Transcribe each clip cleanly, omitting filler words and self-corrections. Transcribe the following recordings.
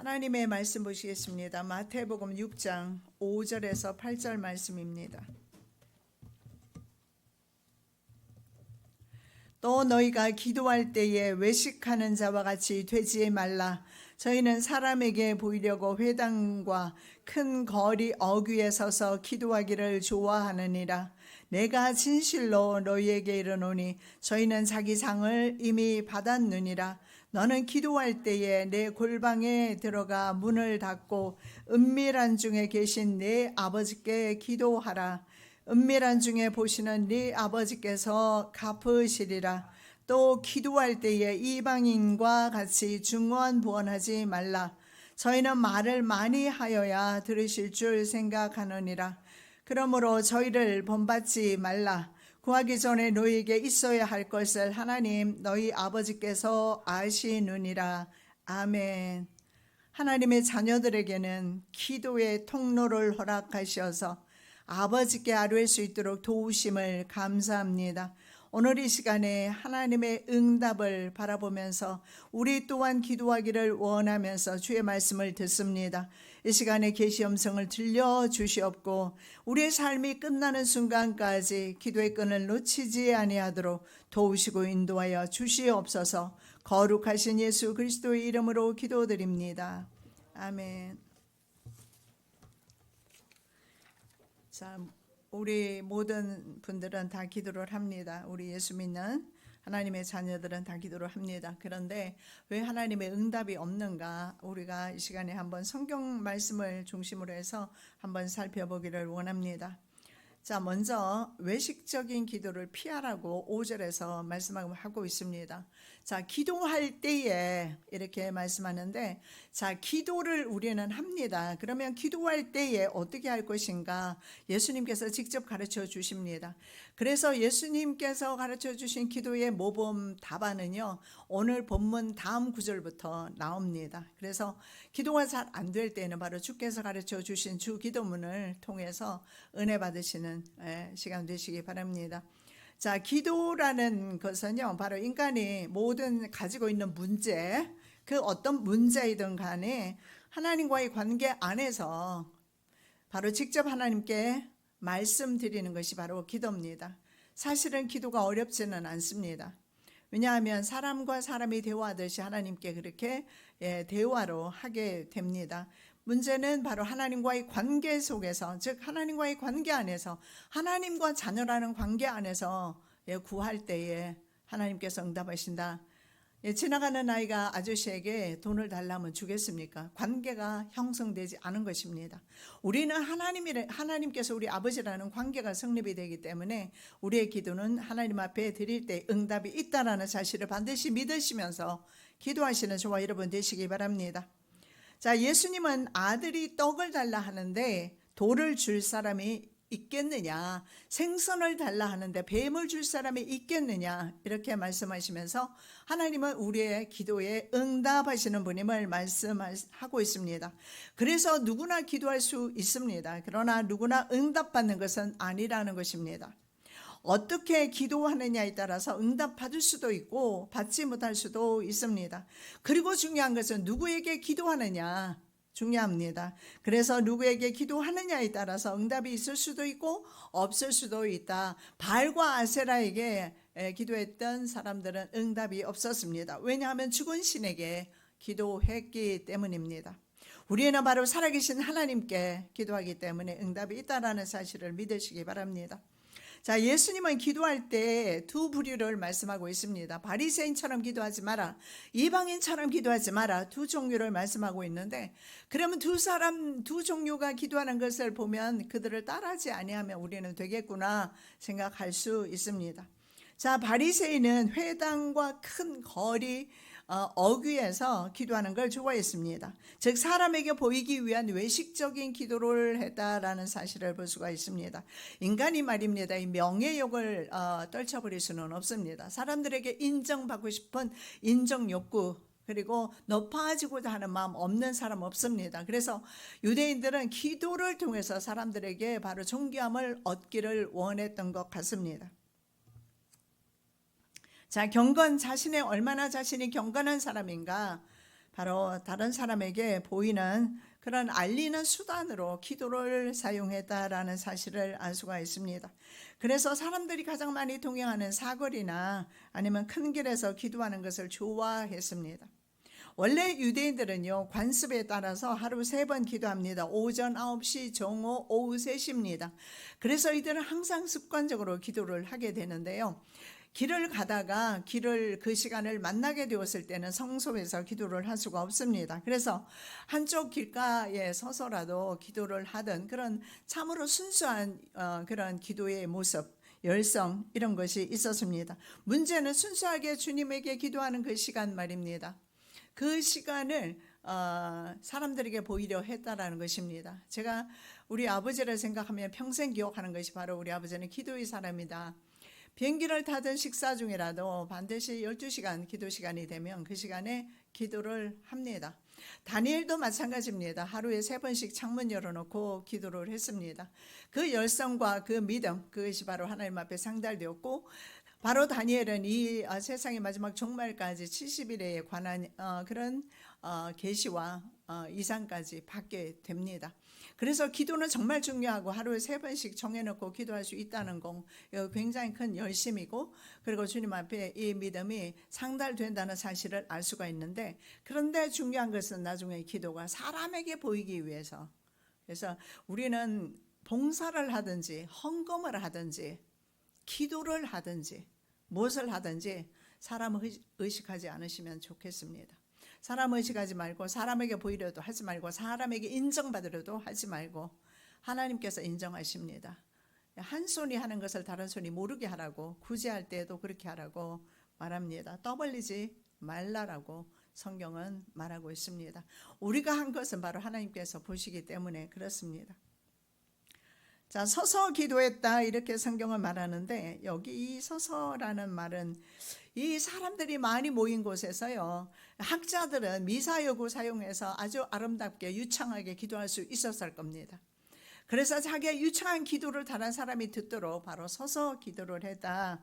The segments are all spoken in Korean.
하나님의 말씀 보시겠습니다. 마태복음 6장 5절에서 8절 말씀입니다. 또 너희가 기도할 때에 외식하는 자와 같이 되지 말라. 저희는 사람에게 보이려고 회당과 큰 거리 어귀에 서서 기도하기를 좋아하느니라. 내가 진실로 너희에게 이르노니 저희는 자기 상을 이미 받았느니라. 너는 기도할 때에 내 골방에 들어가 문을 닫고 은밀한 중에 계신 네 아버지께 기도하라. 은밀한 중에 보시는 네 아버지께서 갚으시리라. 또 기도할 때에 이방인과 같이 중언부언하지 말라. 저희는 말을 많이 하여야 들으실 줄 생각하느니라. 그러므로 저희를 본받지 말라. 구하기 전에 너희에게 있어야 할 것을 하나님 너희 아버지께서 아시느니라. 아멘. 하나님의 자녀들에게는 기도의 통로를 허락하셔서 아버지께 아뢰을 수 있도록 도우심을 감사합니다. 오늘 이 시간에 하나님의 응답을 바라보면서 우리 또한 기도하기를 원하면서 주의 말씀을 듣습니다. 이 시간에 계시 음성을 들려주시옵고 우리의 삶이 끝나는 순간까지 기도의 끈을 놓치지 아니하도록 도우시고 인도하여 주시옵소서. 거룩하신 예수 그리스도의 이름으로 기도드립니다. 아멘. 자, 우리 모든 분들은 다 기도를 합니다. 우리 예수 믿는 하나님의 자녀들은 다 기도를 합니다. 그런데 왜 하나님의 응답이 없는가? 우리가 이 시간에 한번 성경 말씀을 중심으로 해서 한번 살펴보기를 원합니다. 자, 먼저 외식적인 기도를 피하라고 5절에서 말씀하고 있습니다. 자, 기도할 때에 이렇게 말씀하는데, 자, 기도를 우리는 합니다. 그러면 기도할 때에 어떻게 할 것인가? 예수님께서 직접 가르쳐 주십니다. 그래서 예수님께서 가르쳐 주신 기도의 모범 답안은요, 오늘 본문 다음 구절부터 나옵니다. 그래서 기도가 잘 안 될 때는 바로 주께서 가르쳐 주신 주 기도문을 통해서 은혜 받으시는 시간 되시기 바랍니다. 자, 기도라는 것은요, 바로 인간이 모든 가지고 있는 문제, 그 어떤 문제이든 간에 하나님과의 관계 안에서 바로 직접 하나님께 말씀드리는 것이 바로 기도입니다. 사실은 기도가 어렵지는 않습니다. 왜냐하면 사람과 사람이 대화하듯이 하나님께 그렇게 대화로 하게 됩니다. 문제는 바로 하나님과의 관계 속에서, 즉 하나님과의 관계 안에서, 하나님과 자녀라는 관계 안에서 구할 때에 하나님께서 응답하신다. 지나가는 아이가 아저씨에게 돈을 달라면 주겠습니까? 관계가 형성되지 않은 것입니다. 우리는 하나님께서 우리 아버지라는 관계가 성립이 되기 때문에 우리의 기도는 하나님 앞에 드릴 때 응답이 있다라는 사실을 반드시 믿으시면서 기도하시는 저와 여러분 되시기 바랍니다. 자, 예수님은 아들이 떡을 달라 하는데 돌을 줄 사람이 있겠느냐, 생선을 달라 하는데 뱀을 줄 사람이 있겠느냐, 이렇게 말씀하시면서 하나님은 우리의 기도에 응답하시는 분임을 말씀하고 있습니다. 그래서 누구나 기도할 수 있습니다. 그러나 누구나 응답받는 것은 아니라는 것입니다. 어떻게 기도하느냐에 따라서 응답받을 수도 있고 받지 못할 수도 있습니다. 그리고 중요한 것은 누구에게 기도하느냐 중요합니다. 그래서 누구에게 기도하느냐에 따라서 응답이 있을 수도 있고 없을 수도 있다. 발과 아세라에게 기도했던 사람들은 응답이 없었습니다. 왜냐하면 죽은 신에게 기도했기 때문입니다. 우리는 바로 살아계신 하나님께 기도하기 때문에 응답이 있다라는 사실을 믿으시기 바랍니다. 자, 예수님은 기도할 때 두 부류를 말씀하고 있습니다. 바리새인처럼 기도하지 마라, 이방인처럼 기도하지 마라, 두 종류를 말씀하고 있는데, 그러면 두 종류가 기도하는 것을 보면 그들을 따라하지 아니하면 우리는 되겠구나 생각할 수 있습니다. 자, 바리새인은 회당과 큰 거리 어귀에서 기도하는 걸 좋아했습니다. 즉 사람에게 보이기 위한 외식적인 기도를 했다라는 사실을 볼 수가 있습니다. 인간이 말입니다, 이 명예욕을 떨쳐버릴 수는 없습니다. 사람들에게 인정받고 싶은 인정 욕구, 그리고 높아지고자 하는 마음 없는 사람 없습니다. 그래서 유대인들은 기도를 통해서 사람들에게 바로 존귀함을 얻기를 원했던 것 같습니다. 자, 자신이 얼마나 자신이 경건한 사람인가, 바로 다른 사람에게 보이는 그런 알리는 수단으로 기도를 사용했다라는 사실을 알 수가 있습니다. 그래서 사람들이 가장 많이 동행하는 사거리나 아니면 큰 길에서 기도하는 것을 좋아했습니다. 원래 유대인들은요, 관습에 따라서 하루 3번 기도합니다. 오전 9시, 정오, 오후 3시입니다. 그래서 이들은 항상 습관적으로 기도를 하게 되는데요. 길을 가다가 그 시간을 만나게 되었을 때는 성소에서 기도를 할 수가 없습니다. 그래서 한쪽 길가에 서서라도 기도를 하던 그런 참으로 순수한 그런 기도의 모습, 열성 이런 것이 있었습니다. 문제는 순수하게 주님에게 기도하는 그 시간 말입니다. 그 시간을 사람들에게 보이려 했다라는 것입니다. 제가 우리 아버지를 생각하면 평생 기억하는 것이 바로 우리 아버지는 기도의 사람이다. 비행기를 타던 식사 중이라도 반드시 12시간 기도 시간이 되면 그 시간에 기도를 합니다. 다니엘도 마찬가지입니다. 하루에 3번씩 창문 열어놓고 기도를 했습니다. 그 열성과 그 믿음, 그것이 바로 하나님 앞에 상달되었고, 바로 다니엘은 이 세상의 마지막 종말까지 70일에 관한 그런 계시와 이상까지 받게 됩니다. 그래서 기도는 정말 중요하고 하루에 3번씩 정해놓고 기도할 수 있다는 거 굉장히 큰 열심이고, 그리고 주님 앞에 이 믿음이 상달된다는 사실을 알 수가 있는데, 그런데 중요한 것은 나중에 기도가 사람에게 보이기 위해서, 그래서 우리는 봉사를 하든지 헌금을 하든지 기도를 하든지 무엇을 하든지 사람을 의식하지 않으시면 좋겠습니다. 사람 의식하지 말고, 사람에게 보이려도 하지 말고, 사람에게 인정받으려도 하지 말고, 하나님께서 인정하십니다. 한 손이 하는 것을 다른 손이 모르게 하라고, 구제할 때에도 그렇게 하라고 말합니다. 떠벌리지 말라라고 성경은 말하고 있습니다. 우리가 한 것은 바로 하나님께서 보시기 때문에 그렇습니다. 자, 서서 기도했다 이렇게 성경을 말하는데, 여기 이 서서라는 말은 이 사람들이 많이 모인 곳에서요, 학자들은 미사여구 사용해서 아주 아름답게 유창하게 기도할 수 있었을 겁니다. 그래서 자기의 유창한 기도를 다른 사람이 듣도록 바로 서서 기도를 했다.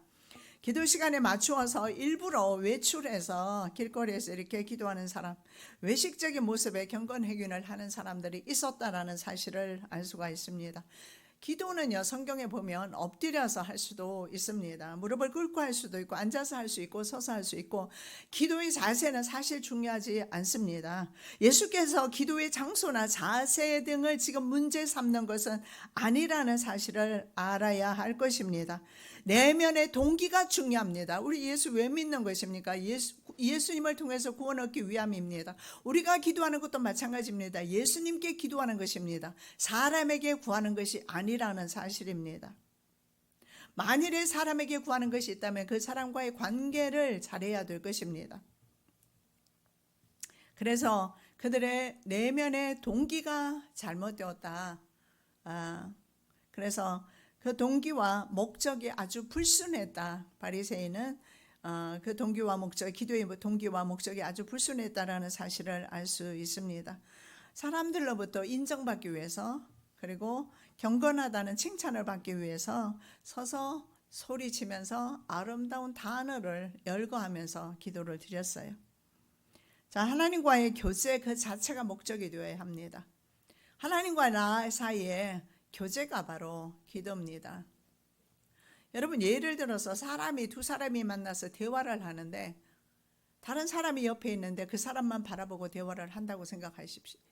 기도 시간에 맞추어서 일부러 외출해서 길거리에서 이렇게 기도하는 사람, 외식적인 모습의 경건회균을 하는 사람들이 있었다라는 사실을 알 수가 있습니다. 기도는요, 성경에 보면 엎드려서 할 수도 있습니다. 무릎을 꿇고 할 수도 있고, 앉아서 할 수 있고, 서서 할 수 있고, 기도의 자세는 사실 중요하지 않습니다. 예수께서 기도의 장소나 자세 등을 지금 문제 삼는 것은 아니라는 사실을 알아야 할 것입니다. 내면의 동기가 중요합니다. 우리 예수 왜 믿는 것입니까? 예수님을 통해서 구원 얻기 위함입니다. 우리가 기도하는 것도 마찬가지입니다. 예수님께 기도하는 것입니다. 사람에게 구하는 것이 아니라는 사실입니다. 만일에 사람에게 구하는 것이 있다면 그 사람과의 관계를 잘해야 될 것입니다. 그래서 그들의 내면의 동기가 잘못되었다. 그래서 그 동기와 목적이 아주 불순했다. 바리새인은 그 동기와 목적, 기도의 동기와 목적이 아주 불순했다라는 사실을 알 수 있습니다. 사람들로부터 인정받기 위해서, 그리고 경건하다는 칭찬을 받기 위해서 서서 소리치면서 아름다운 단어를 열거하면서 기도를 드렸어요. 자, 하나님과의 교제 그 자체가 목적이 되어야 합니다. 하나님과 나 사이에 교제가 바로 기도입니다. 여러분, 예를 들어서 두 사람이 만나서 대화를 하는데, 다른 사람이 옆에 있는데 그 사람만 바라보고 대화를 한다고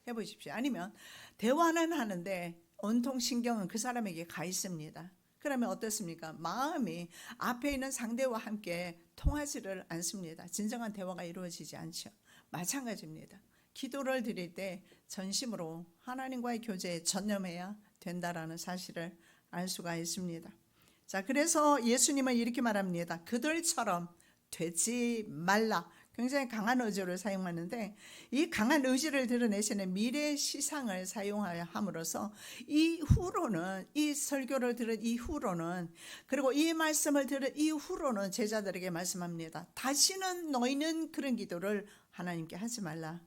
해보십시오. 아니면 대화는 하는데 온통 신경은 그 사람에게 가 있습니다. 그러면 어떻습니까? 마음이 앞에 있는 상대와 함께 통하지를 않습니다. 진정한 대화가 이루어지지 않죠. 마찬가지입니다. 기도를 드릴 때 전심으로 하나님과의 교제에 전념해야 된다라는 사실을 알 수가 있습니다. 자, 그래서 예수님은 이렇게 말합니다. 그들처럼 되지 말라. 굉장히 강한 의지를 사용하는데, 이 강한 의지를 드러내시는 미래 시상을 사용함으로써 이후로는, 이 설교를 들은 이후로는, 그리고 이 말씀을 들은 이후로는 제자들에게 말씀합니다. 다시는 너희는 그런 기도를 하나님께 하지 말라.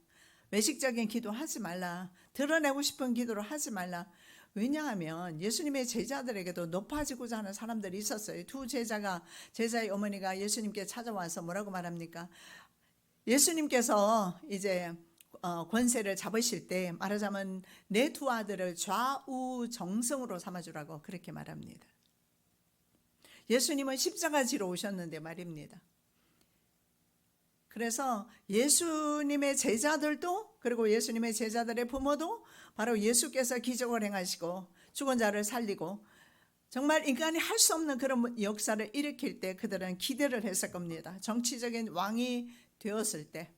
외식적인 기도 하지 말라. 드러내고 싶은 기도를 하지 말라. 왜냐하면 예수님의 제자들에게도 높아지고자 하는 사람들이 있었어요. 제자의 어머니가 예수님께 찾아와서 뭐라고 말합니까? 예수님께서 이제 권세를 잡으실 때 말하자면 내 두 아들을 좌우정성으로 삼아주라고 그렇게 말합니다. 예수님은 십자가 지러 오셨는데 말입니다. 그래서 예수님의 제자들도, 그리고 예수님의 제자들의 부모도 바로 예수께서 기적을 행하시고 죽은 자를 살리고 정말 인간이 할 수 없는 그런 역사를 일으킬 때 그들은 기대를 했을 겁니다. 정치적인 왕이 되었을 때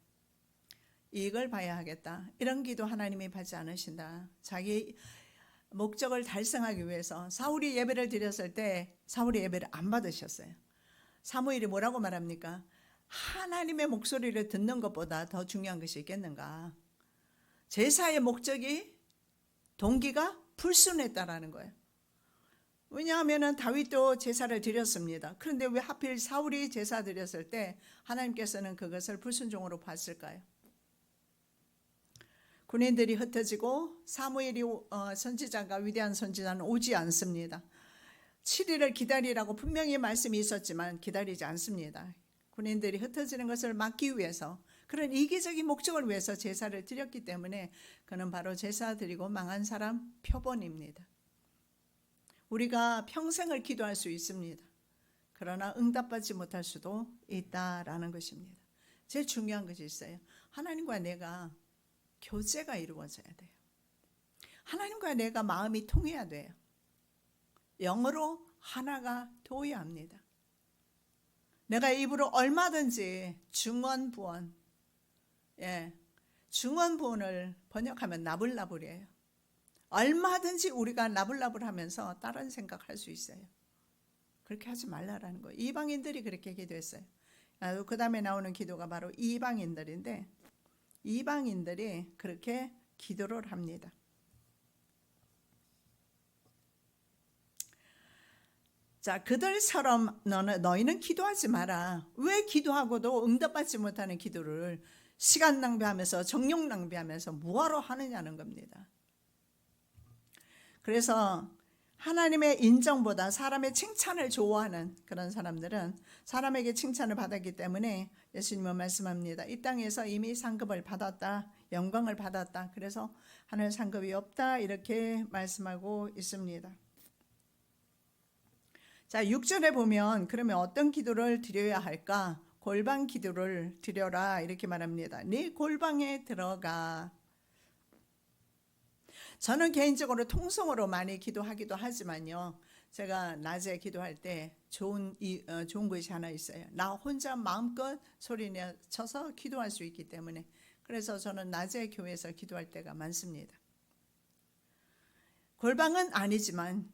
이걸 봐야 하겠다, 이런 기도 하나님이 받지 않으신다. 자기 목적을 달성하기 위해서 사울이 예배를 드렸을 때 사울이 예배를 안 받으셨어요. 사무엘이 뭐라고 말합니까? 하나님의 목소리를 듣는 것보다 더 중요한 것이 있겠는가. 제사의 목적이, 동기가 불순했다라는 거예요. 왜냐하면 다윗도 제사를 드렸습니다. 그런데 왜 하필 사울이 제사 드렸을 때 하나님께서는 그것을 불순종으로 봤을까요? 군인들이 흩어지고 사무엘이 선지자가, 위대한 선지자는 오지 않습니다. 7일을 기다리라고 분명히 말씀이 있었지만 기다리지 않습니다. 군인들이 흩어지는 것을 막기 위해서, 그런 이기적인 목적을 위해서 제사를 드렸기 때문에 그는 바로 제사 드리고 망한 사람 표본입니다. 우리가 평생을 기도할 수 있습니다. 그러나 응답받지 못할 수도 있다라는 것입니다. 제일 중요한 것이 있어요. 하나님과 내가 교제가 이루어져야 돼요. 하나님과 내가 마음이 통해야 돼요. 영으로 하나가 되어야 합니다. 내가 입으로 얼마든지 중언부언, 중언부언을 번역하면 나불나불이에요. 얼마든지 우리가 나불나불하면서 다른 생각할 수 있어요. 그렇게 하지 말라라는 거예요. 이방인들이 그렇게 기도했어요. 그 다음에 나오는 기도가 바로 이방인들인데, 이방인들이 그렇게 기도를 합니다. 자, 그들처럼 너희는 기도하지 마라. 왜 기도하고도 응답받지 못하는 기도를 시간 낭비하면서 정력 낭비하면서 뭐하러 하느냐는 겁니다. 그래서 하나님의 인정보다 사람의 칭찬을 좋아하는 그런 사람들은 사람에게 칭찬을 받았기 때문에 예수님은 말씀합니다. 이 땅에서 이미 상급을 받았다, 영광을 받았다. 그래서 하늘 상급이 없다, 이렇게 말씀하고 있습니다. 자, 6절에 보면 그러면 어떤 기도를 드려야 할까? 골방 기도를 드려라, 이렇게 말합니다. 네 골방에 들어가. 저는 개인적으로 통성으로 많이 기도하기도 하지만요, 제가 낮에 기도할 때 좋은 것이 하나 있어요. 나 혼자 마음껏 소리내쳐서 기도할 수 있기 때문에. 그래서 저는 낮에 교회에서 기도할 때가 많습니다. 골방은 아니지만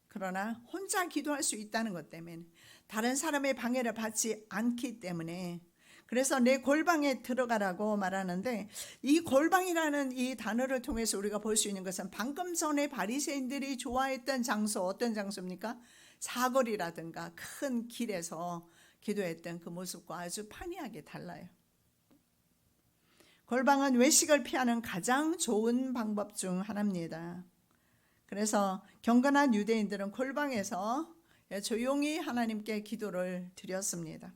그러나 혼자 기도할 수 있다는 것 때문에, 다른 사람의 방해를 받지 않기 때문에, 그래서 내 골방에 들어가라고 말하는데, 이 골방이라는 이 단어를 통해서 우리가 볼 수 있는 것은 방금 전에 바리새인들이 좋아했던 장소, 어떤 장소입니까? 사거리라든가 큰 길에서 기도했던 그 모습과 아주 판이하게 달라요. 골방은 외식을 피하는 가장 좋은 방법 중 하나입니다. 그래서 경건한 유대인들은 골방에서 조용히 하나님께 기도를 드렸습니다.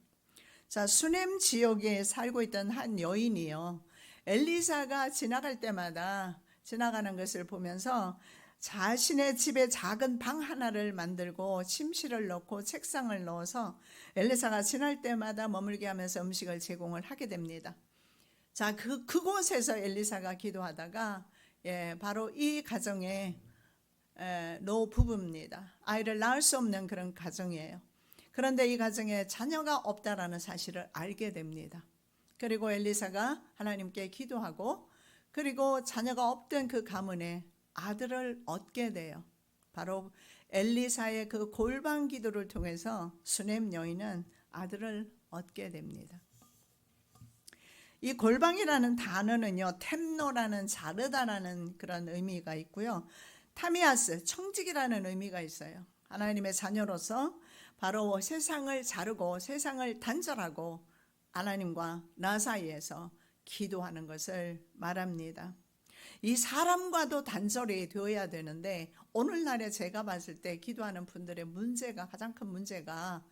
자, 수넴 지역에 살고 있던 한 여인이요, 엘리사가 지나갈 때마다 지나가는 것을 보면서 자신의 집에 작은 방 하나를 만들고 침실을 넣고 책상을 넣어서 엘리사가 지날 때마다 머물게 하면서 음식을 제공을 하게 됩니다. 자, 그곳에서 엘리사가 기도하다가 바로 이 가정에 노부부입니다. 아이를 낳을 수 없는 그런 가정이에요. 그런데 이 가정에 자녀가 없다라는 사실을 알게 됩니다. 그리고 엘리사가 하나님께 기도하고, 그리고 자녀가 없던 그 가문에 아들을 얻게 돼요. 바로 엘리사의 그 골방 기도를 통해서 수넴 여인은 아들을 얻게 됩니다. 이 골방이라는 단어는요, 템노라는 자르다라는 그런 의미가 있고요, 타미아스, 청직이라는 의미가 있어요. 하나님의 자녀로서 바로 세상을 자르고 세상을 단절하고 하나님과 나 사이에서 기도하는 것을 말합니다. 이 사람과도 단절이 되어야 되는데, 오늘날에 제가 봤을 때 기도하는 분들의 문제가, 가장 큰 문제가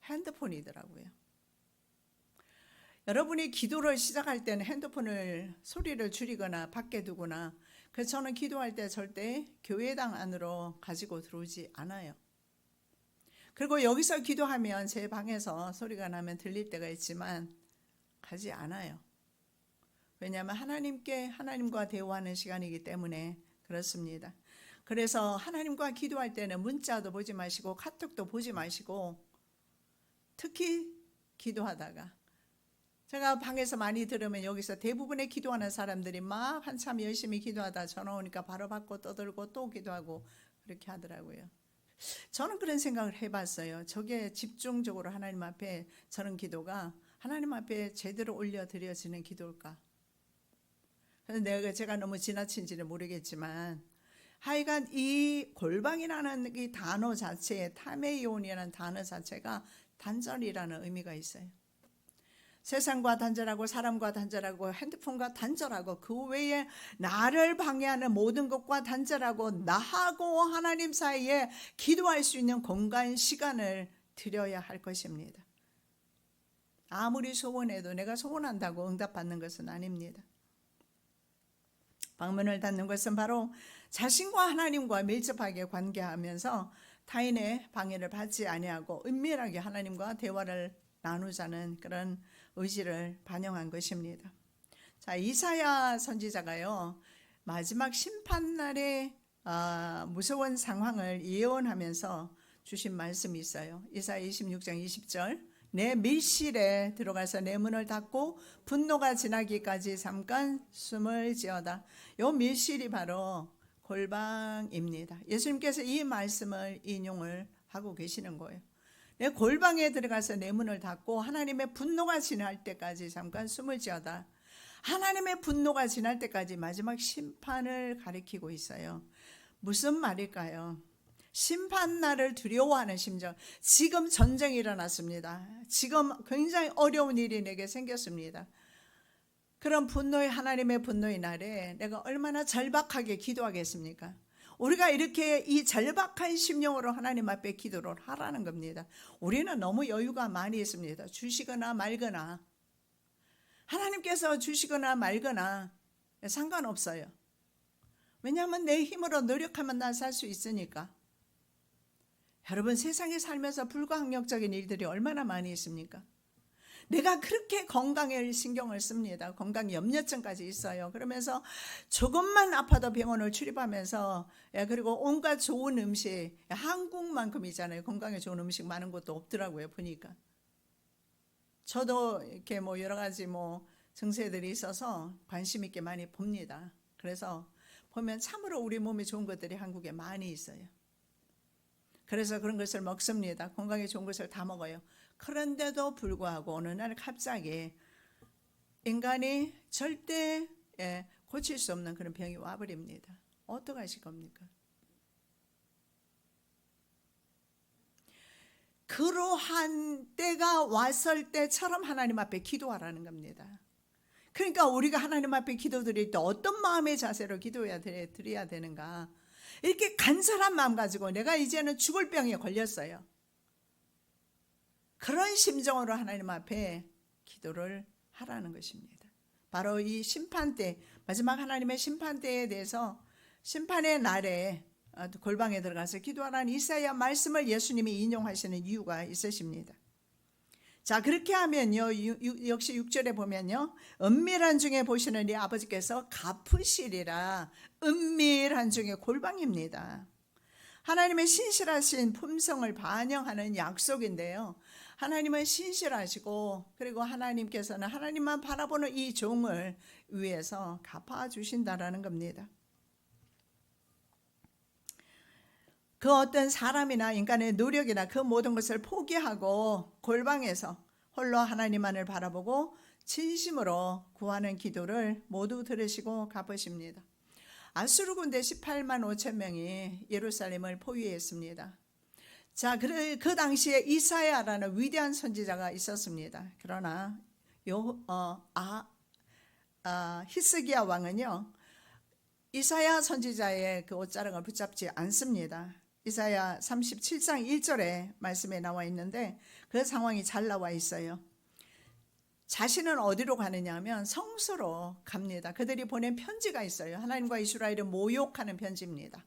핸드폰이더라고요. 여러분이 기도를 시작할 때는 핸드폰을 소리를 줄이거나 밖에 두거나, 그래서 저는 기도할 때 절대 교회당 안으로 가지고 들어오지 않아요. 그리고 여기서 기도하면 제 방에서 소리가 나면 들릴 때가 있지만 가지 않아요. 왜냐하면 하나님과 대화하는 시간이기 때문에 그렇습니다. 그래서 하나님과 기도할 때는 문자도 보지 마시고 카톡도 보지 마시고, 특히 기도하다가, 제가 방에서 많이 들으면 여기서 대부분의 기도하는 사람들이 막 한참 열심히 기도하다 전화 오니까 바로 받고 떠들고 또 기도하고 그렇게 하더라고요. 저는 그런 생각을 해봤어요. 저게 집중적으로 하나님 앞에 저는 기도가 하나님 앞에 제대로 올려드려지는 기도일까? 제가 너무 지나친지는 모르겠지만, 하여간 이 골방이라는 이 단어 자체에, 타메이온이라는 단어 자체가 단절이라는 의미가 있어요. 세상과 단절하고 사람과 단절하고 핸드폰과 단절하고 그 외에 나를 방해하는 모든 것과 단절하고 나하고 하나님 사이에 기도할 수 있는 공간, 시간을 드려야 할 것입니다. 아무리 소원해도 내가 소원한다고 응답받는 것은 아닙니다. 방문을 닫는 것은 바로 자신과 하나님과 밀접하게 관계하면서 타인의 방해를 받지 아니하고 은밀하게 하나님과 대화를 나누자는 그런 의지를 반영한 것입니다. 자, 이사야 선지자가요, 마지막 심판날의 무서운 상황을 예언하면서 주신 말씀이 있어요. 이사야 26장 20절, 내 밀실에 들어가서 내 문을 닫고 분노가 지나기까지 잠깐 숨을 지어다. 이 밀실이 바로 골방입니다. 예수님께서 이 말씀을 인용을 하고 계시는 거예요. 내 골방에 들어가서 내 문을 닫고 하나님의 분노가 지날 때까지 잠깐 숨을 지어다. 하나님의 분노가 지날 때까지 마지막 심판을 가리키고 있어요. 무슨 말일까요? 심판날을 두려워하는 심정. 지금 전쟁이 일어났습니다. 지금 굉장히 어려운 일이 내게 생겼습니다. 그런 하나님의 분노의 날에 내가 얼마나 절박하게 기도하겠습니까? 우리가 이렇게 이 절박한 심령으로 하나님 앞에 기도를 하라는 겁니다. 우리는 너무 여유가 많이 있습니다. 주시거나 말거나, 하나님께서 주시거나 말거나 상관없어요. 왜냐하면 내 힘으로 노력하면 난 살 수 있으니까. 여러분, 세상에 살면서 불가항력적인 일들이 얼마나 많이 있습니까? 내가 그렇게 건강에 신경을 씁니다. 건강 염려증까지 있어요. 그러면서 조금만 아파도 병원을 출입하면서, 그리고 온갖 좋은 음식, 한국만큼이잖아요. 건강에 좋은 음식 많은 곳도 없더라고요, 보니까. 저도 이렇게 여러 가지 증세들이 있어서 관심 있게 많이 봅니다. 그래서 보면 참으로 우리 몸에 좋은 것들이 한국에 많이 있어요. 그래서 그런 것을 먹습니다. 건강에 좋은 것을 다 먹어요. 그런데도 불구하고 어느 날 갑자기 인간이 절대 고칠 수 없는 그런 병이 와버립니다. 어떡하실 겁니까? 그러한 때가 왔을 때처럼 하나님 앞에 기도하라는 겁니다. 그러니까 우리가 하나님 앞에 기도드릴 때 어떤 마음의 자세로 드려야 되는가? 이렇게 간절한 마음 가지고 내가 이제는 죽을 병에 걸렸어요. 그런 심정으로 하나님 앞에 기도를 하라는 것입니다. 바로 이 심판때, 마지막 하나님의 심판때에 대해서 심판의 날에 골방에 들어가서 기도하라는 이사야 말씀을 예수님이 인용하시는 이유가 있으십니다. 자, 그렇게 하면요, 역시 6절에 보면요, 은밀한 중에 보시는 이 아버지께서 갚으시리라. 은밀한 중에 골방입니다. 하나님의 신실하신 품성을 반영하는 약속인데요, 하나님은 신실하시고, 그리고 하나님께서는 하나님만 바라보는 이 종을 위해서 갚아주신다라는 겁니다. 그 어떤 사람이나 인간의 노력이나 그 모든 것을 포기하고 골방에서 홀로 하나님만을 바라보고 진심으로 구하는 기도를 모두 들으시고 갚으십니다. 아수르 군대 18만 5천 명이 예루살렘을 포위했습니다. 자, 그 당시에 이사야라는 위대한 선지자가 있었습니다. 그러나 히스기야 왕은요, 이사야 선지자의 그 옷자락을 붙잡지 않습니다. 이사야 37장 1절에 말씀에 나와 있는데 그 상황이 잘 나와 있어요. 자신은 어디로 가느냐 하면 성소로 갑니다. 그들이 보낸 편지가 있어요. 하나님과 이스라엘을 모욕하는 편지입니다.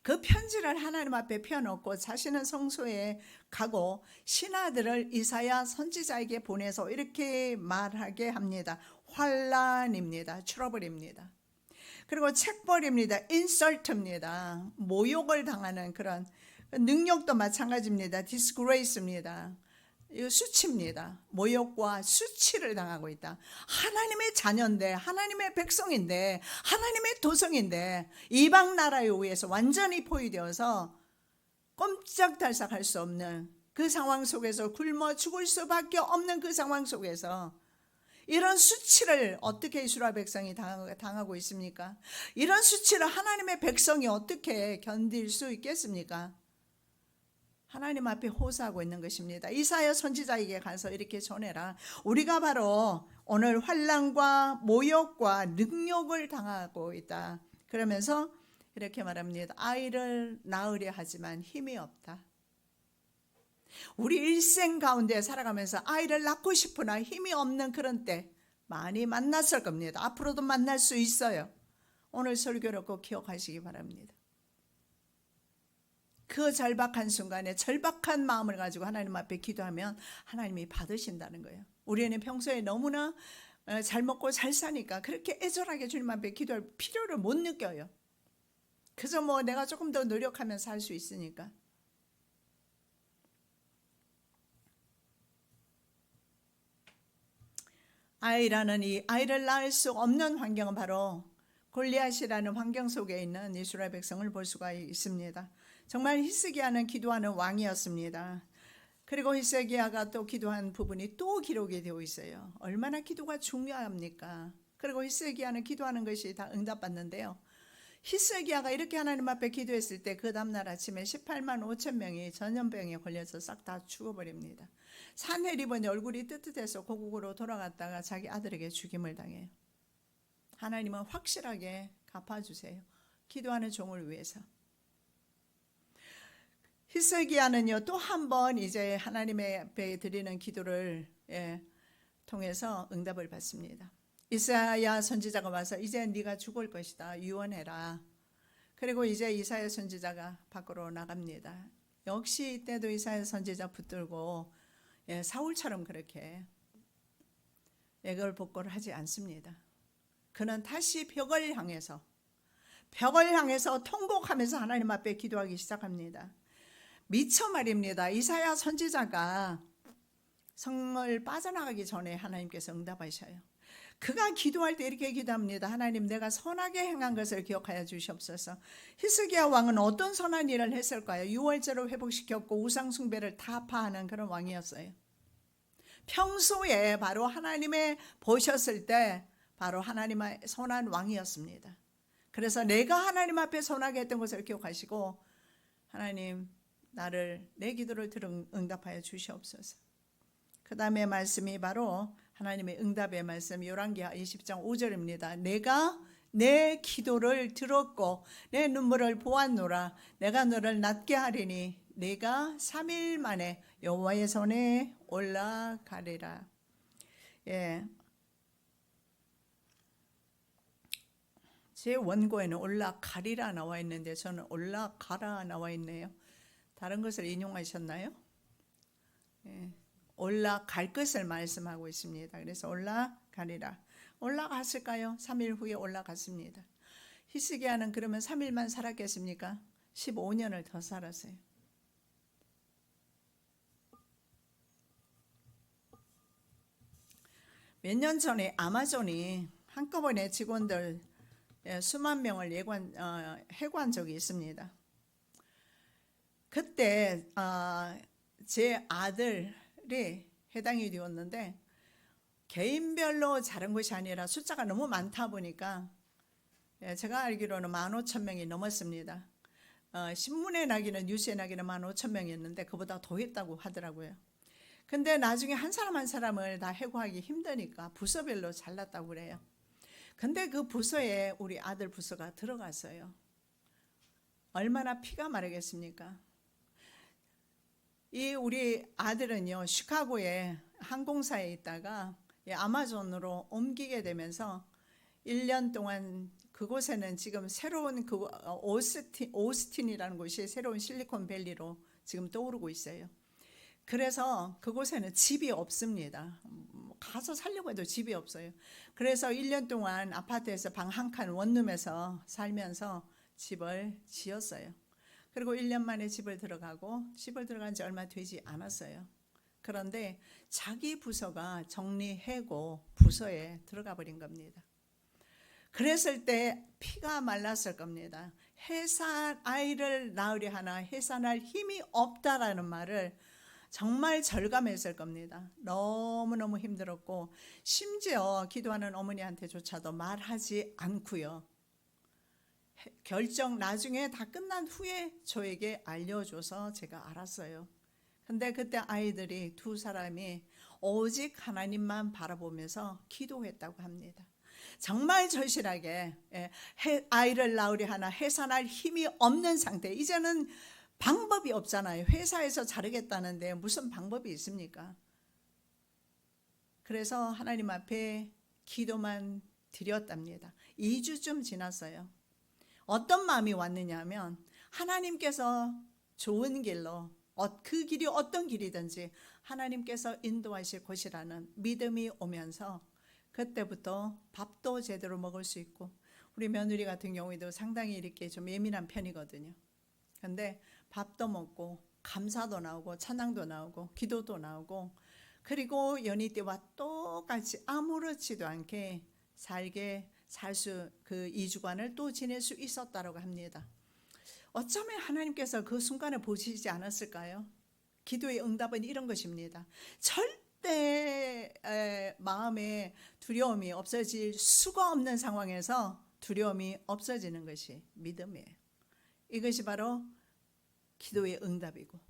그 편지를 하나님 앞에 펴놓고 자신은 성소에 가고 신하들을 이사야 선지자에게 보내서 이렇게 말하게 합니다. 환난입니다. 트러블입니다. 그리고 책벌입니다. 인설트입니다. 모욕을 당하는 그런 능력도 마찬가지입니다. 디스그레이스입니다. 수치입니다. 모욕과 수치를 당하고 있다. 하나님의 자녀인데, 하나님의 백성인데, 하나님의 도성인데 이방 나라에 의해서 완전히 포위되어서 꼼짝달싹할 수 없는 그 상황 속에서 굶어 죽을 수밖에 없는 그 상황 속에서 이런 수치를 어떻게 이스라엘 백성이 당하고 있습니까? 이런 수치를 하나님의 백성이 어떻게 견딜 수 있겠습니까? 하나님 앞에 호소하고 있는 것입니다. 이사야 선지자에게 가서 이렇게 전해라. 우리가 바로 오늘 환난과 모욕과 능욕을 당하고 있다. 그러면서 이렇게 말합니다. 아이를 낳으려 하지만 힘이 없다. 우리 일생 가운데 살아가면서 아이를 낳고 싶으나 힘이 없는 그런 때 많이 만났을 겁니다. 앞으로도 만날 수 있어요. 오늘 설교를 꼭 기억하시기 바랍니다. 그 절박한 순간에 절박한 마음을 가지고 하나님 앞에 기도하면 하나님이 받으신다는 거예요. 우리는 평소에 너무나 잘 먹고 잘 사니까 그렇게 애절하게 주님 앞에 기도할 필요를 못 느껴요. 그저 뭐 내가 조금 더 노력하면 살 수 있으니까. 아이라는 이 아이를 낳을 수 없는 환경은 바로 골리앗이라는 환경 속에 있는 이스라엘 백성을 볼 수가 있습니다. 정말 히스기야는 기도하는 왕이었습니다. 그리고 히스기야가 또 기도한 부분이 또 기록이 되어 있어요. 얼마나 기도가 중요합니까? 그리고 히스기야는 기도하는 것이 다 응답받는데요. 히스기야가 이렇게 하나님 앞에 기도했을 때 그 다음날 아침에 18만 5천 명이 전염병에 걸려서 싹 다 죽어버립니다. 산헤립은 얼굴이 뜨뜻해서 고국으로 돌아갔다가 자기 아들에게 죽임을 당해요. 하나님은 확실하게 갚아주세요. 기도하는 종을 위해서. 히스기야는요 또 한 번 이제 하나님의 앞에 드리는 기도를 통해서 응답을 받습니다. 이사야 선지자가 와서 이제 네가 죽을 것이다 유언해라. 그리고 이제 이사야 선지자가 밖으로 나갑니다. 역시 이때도 이사야 선지자 붙들고 사울처럼 그렇게 애걸복걸을 하지 않습니다. 그는 다시 벽을 향해서 통곡하면서 하나님 앞에 기도하기 시작합니다. 미처 말입니다. 이사야 선지자가 성을 빠져나가기 전에 하나님께서 응답하셔요. 그가 기도할 때 이렇게 기도합니다. 하나님, 내가 선하게 행한 것을 기억하여 주시옵소서. 히스기야 왕은 어떤 선한 일을 했을까요? 유월절을 회복시켰고 우상 숭배를 타파하는 그런 왕이었어요. 평소에 바로 하나님의 보셨을 때 바로 하나님의 선한 왕이었습니다. 그래서 내가 하나님 앞에 선하게 했던 것을 기억하시고 하나님 나를 내 기도를 들어 응답하여 주시옵소서. 그 다음에 말씀이 바로 하나님의 응답의 말씀 열왕기하 20장 5절입니다. 내가 내 기도를 들었고 내 눈물을 보았노라. 내가 너를 낫게 하리니 내가 3일 만에 여호와의 손에 올라가리라. 제 원고에는 올라가리라 나와 있는데 저는 올라가라 나와 있네요. 다른 것을 인용하셨나요? 올라갈 것을 말씀하고 있습니다. 그래서 올라가리라. 올라갔을까요? 3일 후에 올라갔습니다. 히스기야는 그러면 3일만 살았겠습니까? 15년을 더 살았어요. 몇 년 전에 아마존이 한꺼번에 직원들 수만 명을 해고한 적이 있습니다. 그때 제 아들이 해당이 되었는데 개인별로 자른 것이 아니라 숫자가 너무 많다 보니까 제가 알기로는 15,000명이 넘었습니다. 신문에 나기는 뉴스에 나기는 15,000명이었는데 그보다 더 했다고 하더라고요. 근데 나중에 한 사람 한 사람을 다 해고하기 힘드니까 부서별로 잘랐다고 그래요. 근데 그 부서에 우리 아들 부서가 들어갔어요. 얼마나 피가 마르겠습니까? 이 우리 아들은요 시카고에 항공사에 있다가 아마존으로 옮기게 되면서 1년 동안 그곳에는 지금 새로운 오스틴이라는 곳이 새로운 실리콘밸리로 지금 떠오르고 있어요. 그래서 그곳에는 집이 없습니다. 가서 살려고 해도 집이 없어요. 그래서 1년 동안 아파트에서 방 한 칸 원룸에서 살면서 집을 지었어요. 그리고 1년 만에 집을 들어간 지 얼마 되지 않았어요. 그런데 자기 부서가 정리해고 부서에 들어가 버린 겁니다. 그랬을 때 피가 말랐을 겁니다. 아이를 낳으려 하나 해산할 힘이 없다라는 말을 정말 절감했을 겁니다. 너무너무 힘들었고 심지어 기도하는 어머니한테조차도 말하지 않고요. 결정 나중에 다 끝난 후에 저에게 알려줘서 제가 알았어요. 근데 그때 아이들이 두 사람이 오직 하나님만 바라보면서 기도했다고 합니다. 정말 절실하게 아이를 낳으려 하나 해산할 힘이 없는 상태. 이제는 방법이 없잖아요. 회사에서 자르겠다는데 무슨 방법이 있습니까? 그래서 하나님 앞에 기도만 드렸답니다. 2주쯤 지났어요. 어떤 마음이 왔느냐 하면 하나님께서 좋은 길로 그 길이 어떤 길이든지 하나님께서 인도하실 곳이라는 믿음이 오면서 그때부터 밥도 제대로 먹을 수 있고 우리 며느리 같은 경우에도 상당히 이렇게 좀 예민한 편이거든요. 근데 밥도 먹고 감사도 나오고 찬양도 나오고 기도도 나오고 그리고 연희 때와 똑같이 아무렇지도 않게 그 2주간을 또 지낼 수 있었다고 합니다. 어쩌면 하나님께서 그 순간을 보시지 않았을까요? 기도의 응답은 이런 것입니다. 절대 마음에 두려움이 없어질 수가 없는 상황에서 두려움이 없어지는 것이 믿음이에요. 이것이 바로 기도의 응답이고,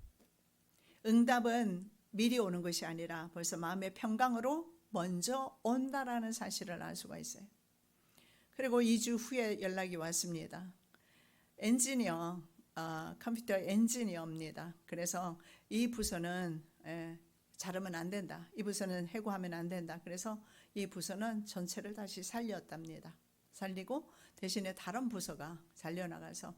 응답은 미리 오는 것이 아니라 벌써 마음의 평강으로 먼저 온다라는 사실을 알 수가 있어요. 그리고 2주 후에 연락이 왔습니다. 컴퓨터 엔지니어입니다. 그래서 이 부서는 자르면 안 된다. 이 부서는 해고하면 안 된다. 그래서 이 부서는 전체를 다시 살렸답니다. 살리고 대신에 다른 부서가 잘려나가서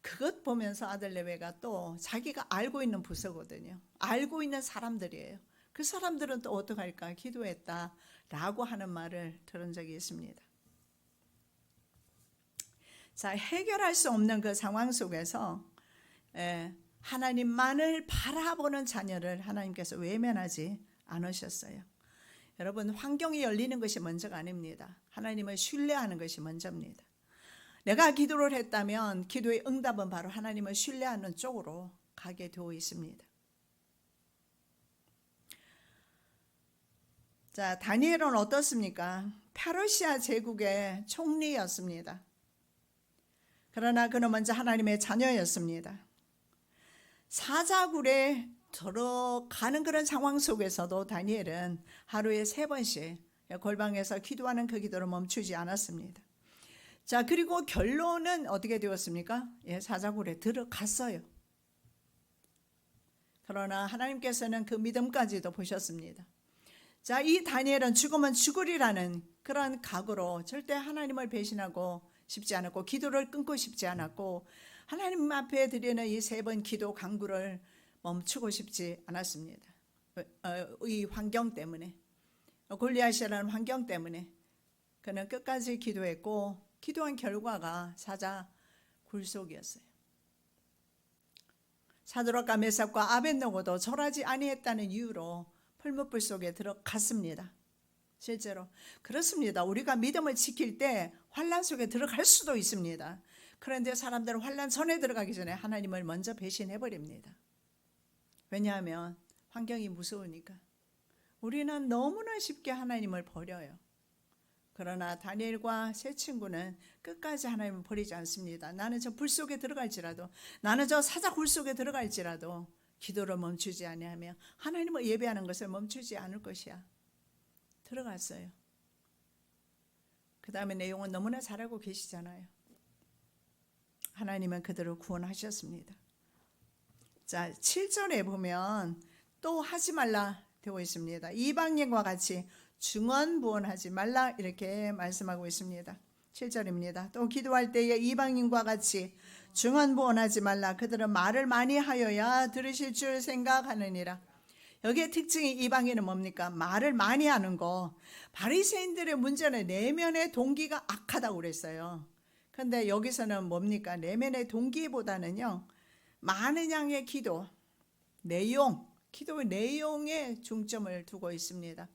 그것 보면서 아들 내외가 또 자기가 알고 있는 부서거든요. 알고 있는 사람들이에요. 그 사람들은 또 어떡할까 기도했다라고 하는 말을 들은 적이 있습니다. 자, 해결할 수 없는 그 상황 속에서 하나님만을 바라보는 자녀를 하나님께서 외면하지 않으셨어요. 여러분, 환경이 열리는 것이 먼저가 아닙니다. 하나님을 신뢰하는 것이 먼저입니다. 내가 기도를 했다면 기도의 응답은 바로 하나님을 신뢰하는 쪽으로 가게 되어 있습니다. 자, 다니엘은 어떻습니까? 페르시아 제국의 총리였습니다. 그러나 그는 먼저 하나님의 자녀였습니다. 사자굴에 들어가는 그런 상황 속에서도 다니엘은 하루에 3번씩 골방에서 기도하는 그 기도를 멈추지 않았습니다. 자, 그리고 결론은 어떻게 되었습니까? 사자굴에 들어갔어요. 그러나 하나님께서는 그 믿음까지도 보셨습니다. 자, 이 다니엘은 죽으면 죽으리라는 그런 각오로 절대 하나님을 배신하고 싶지 않았고 기도를 끊고 싶지 않았고 하나님 앞에 드리는 이 3번 기도 간구를 멈추고 싶지 않았습니다. 이 환경 때문에, 골리앗이라는 환경 때문에 그는 끝까지 기도했고 기도한 결과가 사자 굴속이었어요. 사드락과 메삭과 아벳느고도 절하지 아니했다는 이유로 풀무불 속에 들어갔습니다. 실제로 그렇습니다. 우리가 믿음을 지킬 때 환난 속에 들어갈 수도 있습니다. 그런데 사람들은 환난 전에 들어가기 전에 하나님을 먼저 배신해버립니다. 왜냐하면 환경이 무서우니까. 우리는 너무나 쉽게 하나님을 버려요. 그러나 다니엘과 세 친구는 끝까지 하나님을 버리지 않습니다. 나는 저 불 속에 들어갈지라도, 나는 저 사자굴 속에 들어갈지라도 기도를 멈추지 아니하며 하나님을 예배하는 것을 멈추지 않을 것이야. 들어갔어요. 그 다음에 내용은 너무나 잘 알고 계시잖아요. 하나님은 그들을 구원하셨습니다. 자, 7절에 보면 또 하지 말라 되어 있습니다. 이방인과 같이 중언부언하지 말라 이렇게 말씀하고 있습니다. 7절입니다. 또 기도할 때에 이방인과 같이 중언부언하지 말라. 그들은 말을 많이 하여야 들으실 줄 생각하느니라. 여기에 특징이 이방인은 뭡니까? 말을 많이 하는 거. 바리새인들의 문제는 내면의 동기가 악하다고 그랬어요. 그런데 여기서는 뭡니까? 내면의 동기보다는요, 많은 양의 기도, 기도의 내용에 중점을 두고 있습니다.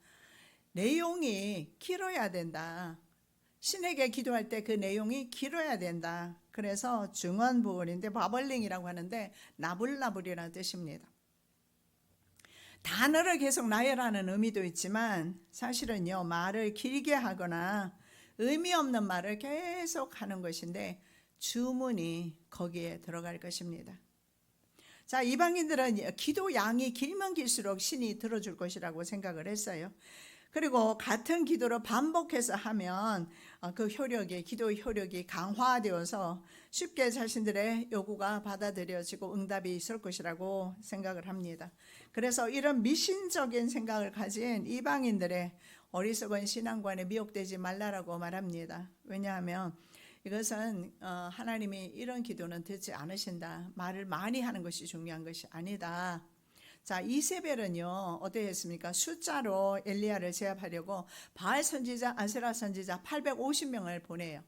내용이 길어야 된다. 신에게 기도할 때 그 내용이 길어야 된다. 그래서 중언부언인데 바벌링이라고 하는데 나불나불이라는 뜻입니다. 단어를 계속 나열하는 의미도 있지만 사실은요, 말을 길게 하거나 의미 없는 말을 계속 하는 것인데 주문이 거기에 들어갈 것입니다. 자, 이방인들은 기도 양이 길면 길수록 신이 들어줄 것이라고 생각을 했어요. 그리고 같은 기도를 반복해서 하면 그 기도 효력이 강화되어서 쉽게 자신들의 요구가 받아들여지고 응답이 있을 것이라고 생각을 합니다. 그래서 이런 미신적인 생각을 가진 이방인들의 어리석은 신앙관에 미혹되지 말라라고 말합니다. 왜냐하면 이것은 하나님이 이런 기도는 듣지 않으신다. 말을 많이 하는 것이 중요한 것이 아니다. 자, 이세벨은요 어떻게 했습니까? 숫자로 엘리야를 제압하려고 바알 선지자, 아세라 선지자 850명을 보내요.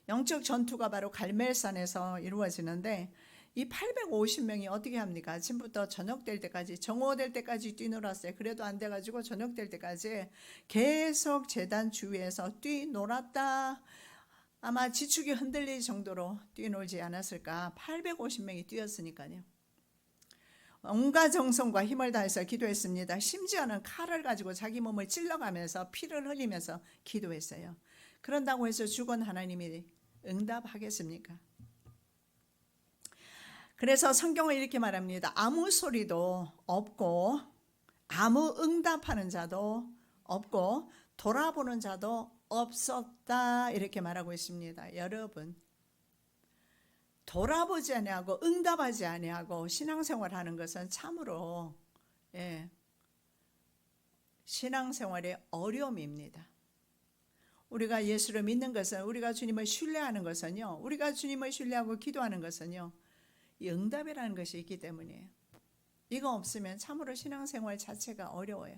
영적 전투가 바로 갈멜산에서 이루어지는데 이 850명이 어떻게 합니까? 아침부터 저녁 될 때까지, 정오될 때까지 뛰놀았어요. 그래도 안 돼가지고 저녁 될 때까지 계속 제단 주위에서 뛰놀았다. 아마 지축이 흔들릴 정도로 뛰놀지 않았을까. 850명이 뛰었으니까요. 온갖 정성과 힘을 다해서 기도했습니다. 심지어는 칼을 가지고 자기 몸을 찔러가면서 피를 흘리면서 기도했어요. 그런다고 해서 죽은 하나님이 응답하겠습니까? 그래서 성경은 이렇게 말합니다. 아무 소리도 없고 아무 응답하는 자도 없고 돌아보는 자도 없었다 이렇게 말하고 있습니다. 여러분, 돌아보지 아니하고 응답하지 아니하고 신앙생활하는 것은 참으로 신앙생활의 어려움입니다. 우리가 예수를 믿는 것은, 우리가 주님을 신뢰하는 것은요, 우리가 주님을 신뢰하고 기도하는 것은요, 이 응답이라는 것이 있기 때문이에요. 이거 없으면 참으로 신앙생활 자체가 어려워요.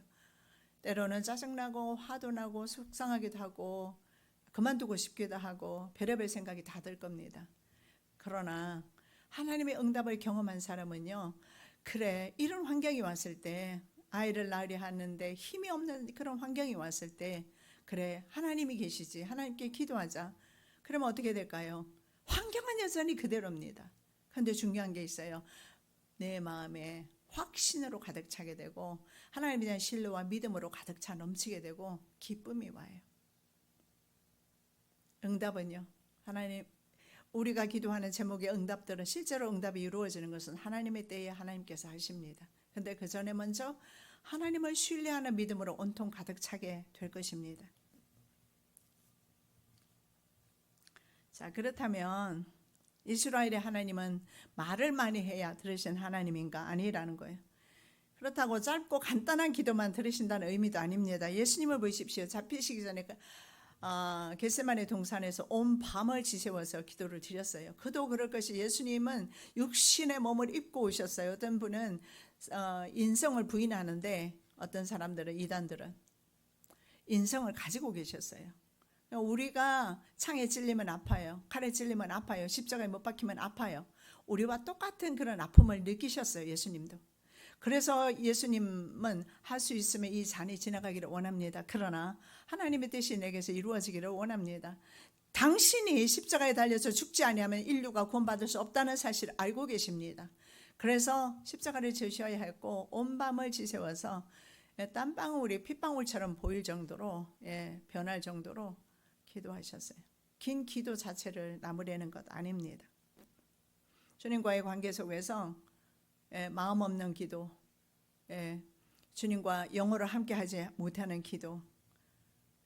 때로는 짜증나고 화도 나고 속상하기도 하고 그만두고 싶기도 하고 별의별 생각이 다 들 겁니다. 그러나 하나님의 응답을 경험한 사람은요, 그래, 이런 환경이 왔을 때, 아이를 낳으려 하는데 힘이 없는 그런 환경이 왔을 때, 그래, 하나님이 계시지, 하나님께 기도하자. 그러면 어떻게 될까요? 환경은 여전히 그대로입니다. 그런데 중요한 게 있어요. 내 마음에 확신으로 가득 차게 되고 하나님에 대한 신뢰와 믿음으로 가득 차 넘치게 되고 기쁨이 와요. 응답은요, 하나님, 우리가 기도하는 제목의 응답들은 실제로 응답이 이루어지는 것은 하나님의 때에 하나님께서 하십니다. 그런데 그 전에 먼저 하나님을 신뢰하는 믿음으로 온통 가득 차게 될 것입니다. 자, 그렇다면 이스라엘의 하나님은 말을 많이 해야 들으신 하나님인가? 아니라는 거예요. 그렇다고 짧고 간단한 기도만 들으신다는 의미도 아닙니다. 예수님을 보십시오. 잡히시기 전에 겟세마네 동산에서 온 밤을 지새워서 기도를 드렸어요. 그도 그럴 것이, 예수님은 육신의 몸을 입고 오셨어요. 어떤 분은 인성을 부인하는데 어떤 사람들은, 이단들은 인성을 가지고 계셨어요. 우리가 창에 찔리면 아파요. 칼에 찔리면 아파요. 십자가에 못 박히면 아파요. 우리와 똑같은 그런 아픔을 느끼셨어요. 예수님도. 그래서 예수님은 할 수 있으면 이 잔이 지나가기를 원합니다. 그러나 하나님의 뜻이 내게서 이루어지기를 원합니다. 당신이 십자가에 달려서 죽지 아니하면 인류가 구원받을 수 없다는 사실을 알고 계십니다. 그래서 십자가를 지셔야 했고 온 밤을 지새워서 땀방울이 핏방울처럼 보일 정도로, 변할 정도로 기도하셨어요. 긴 기도 자체를 나무라는 것 아닙니다. 주님과의 관계 속에서 마음 없는 기도, 주님과 영어로 함께 하지 못하는 기도,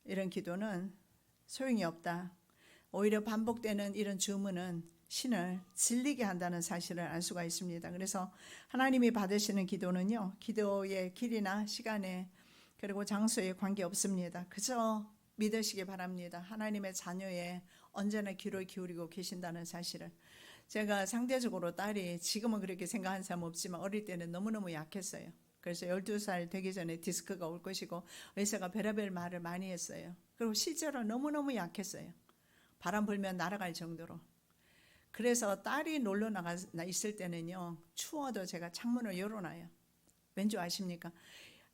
이런 기도는 소용이 없다. 오히려 반복되는 이런 주문은 신을 질리게 한다는 사실을 알 수가 있습니다. 그래서 하나님이 받으시는 기도는요, 기도의 길이나 시간에 그리고 장소에 관계없습니다. 그저 믿으시기 바랍니다. 하나님의 자녀에 언제나 귀를 기울이고 계신다는 사실을. 제가 상대적으로 딸이 지금은 그렇게 생각한 사람 없지만 어릴 때는 너무너무 약했어요. 그래서 12살 되기 전에 디스크가 올 것이고 의사가 별의별 말을 많이 했어요. 그리고 실제로 너무너무 약했어요. 바람 불면 날아갈 정도로. 그래서 딸이 놀러 나가 있을 때는요, 추워도 제가 창문을 열어놔요. 왠지 아십니까?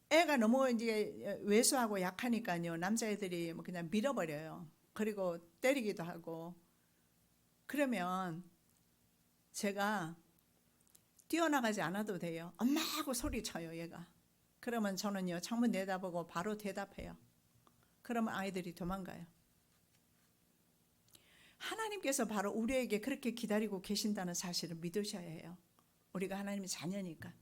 애가 너무 이제 왜소하고 약하니까요, 남자애들이 그냥 밀어버려요. 그리고 때리기도 하고. 그러면 제가 뛰어나가지 않아도 돼요. 엄마 하고 소리쳐요, 얘가. 그러면 저는요, 창문 내다보고 바로 대답해요. 그러면 아이들이 도망가요. 하나님께서 바로 우리에게 그렇게 기다리고 계신다는 사실을 믿으셔야 해요. 우리가 하나님의 자녀니까.